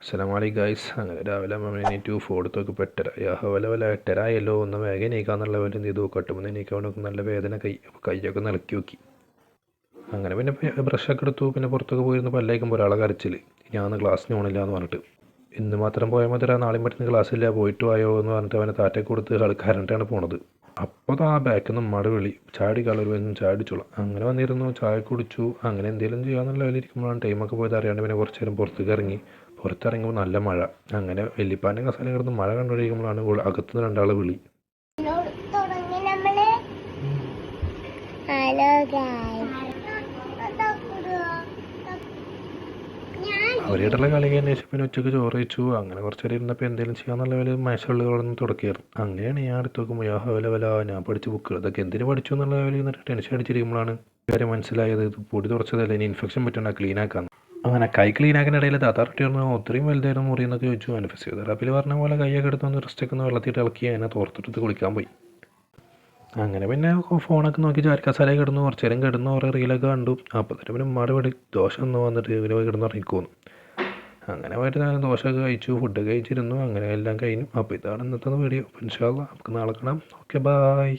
അസ്സലാമലൈക്കും ഗൈസ്. അങ്ങനെ രാവിലെ എണീറ്റു ഫോൺ എടുത്ത് നോക്കിയപ്പോൾ 8:30. വല 8:30 ഒന്ന് വേഗം എണീക്കാന്നുള്ള പോലെ എന്ത് ചെയ്തു, കട്ടുമ്പോൾ എണീക്കാൻ നല്ല വേദന കൈയൊക്കെ നിലക്കി നോക്കി. അങ്ങനെ പിന്നെ ബ്രഷൊക്കെ എടുത്തു. പിന്നെ പുറത്തൊക്കെ പോയിരുന്നു പല്ലേക്കുമ്പോൾ ഒരാളെ കരച്ചിൽ, ഞാൻ ക്ലാസ്സിന് പോകണില്ല എന്ന് പറഞ്ഞിട്ട്. ഇന്ന് മാത്രം പോയാൽ മതി, നാളെയും പറ്റുന്ന ക്ലാസ്സില്ല, പോയിട്ട് പോയോ എന്ന് പറഞ്ഞിട്ട് അവനെ താറ്റൊക്കെ കൊടുത്ത് ആൾ കരണ്ടാണ് പോണത്. അപ്പോൾ ആ ബാക്കിൽ നിന്ന് മട വിളി, ചാടി കളർ വരുന്നു, ചാടിച്ചോളാം. അങ്ങനെ വന്നിരുന്നു, ചായ കുടിച്ചു. അങ്ങനെ എന്തെങ്കിലും ചെയ്യാമെന്നുള്ള ലെവലിരിക്കുമ്പോഴാണ് ടൈമൊക്കെ പോയത് അറിയാണ്ട്. പിന്നെ കുറച്ച് നേരം പുറത്തേക്ക് ഇറങ്ങി. പുറത്തിറങ്ങുമ്പോൾ നല്ല മഴ. അങ്ങനെ വെല്ലിപ്പാൻ്റെ കസാല കിടന്ന് മഴ കണ്ടുകൊണ്ടിരിക്കുമ്പോഴാണ് അകത്തുനിന്ന് രണ്ടാൾ വിളി. അവരായിട്ടുള്ള കളി അന്വേഷിച്ച് പിന്നെ ഉച്ചയ്ക്ക് ചോറ് വെച്ചു. അങ്ങനെ കുറച്ച് നേരം ഇരുന്നപ്പോൾ എന്തെങ്കിലും ചെയ്യാന്നുള്ള പോലെ മേശകളിൽ തുടക്കിയായിരുന്നു. അങ്ങനെയാണ് ഞാൻ എടുത്ത് നോക്കുമ്പോൾ ഞാൻ പഠിച്ച ബുക്കുകൾ ഇതൊക്കെ എന്തിനു പഠിച്ചു എന്നുള്ള ലെവലിൽ നിന്നിട്ട് ടെൻഷൻ അടിച്ചിരിക്കുമ്പോഴാണ് കാര്യം മനസ്സിലായത്. ഇത് പൊടി തുടച്ചതല്ല, ഇനി ഇൻഫെക്ഷൻ പറ്റണ്ട, ക്ലീൻ ആക്കാമെന്ന്. അങ്ങനെ കൈ ക്ലീനാക്കാനിടയിൽ താത്താറിട്ടി പറഞ്ഞു, ഒത്തിരിയും വലുതായിരുന്നു മുറി എന്നൊക്കെ ചോദിച്ചു. അങ്ങനെ ഫിസിയോതെറാപ്പിയിൽ പറഞ്ഞ പോലെ കൈയൊക്കെ എടുത്തൊന്ന് റെസ്റ്റൊക്കെ ഒന്ന് വെള്ളത്തിട്ട് ഇളക്കി അതിനെ തോർത്തെടുത്ത് കുളിക്കാൻ പോയി. അങ്ങനെ പിന്നെ ഫോണൊക്കെ നോക്കി ചാരിക്കസാല കിടന്നു. കുറച്ച് നേരം കിടന്നു, കുറേ റീലൊക്കെ കണ്ടു. അപ്പോൾ തന്നെ പിന്നെ ഉമ്മാടെ വീട് ദോശ ഒന്ന് വന്നിട്ട് ഇവര് കിടന്നുറങ്ങിക്കോന്നു. അങ്ങനെ പോയിട്ട് ഞാൻ ദോശയൊക്കെ കഴിച്ചു, ഫുഡൊക്കെ കഴിച്ചിരുന്നു. അങ്ങനെ എല്ലാം കഴിഞ്ഞു. അപ്പോൾ ഇതാണ് ഇന്നത്തെ വീഡിയോ. ഇൻഷാ അല്ലാഹ് നമുക്ക് നാളെ കാണാം. Okay, bye.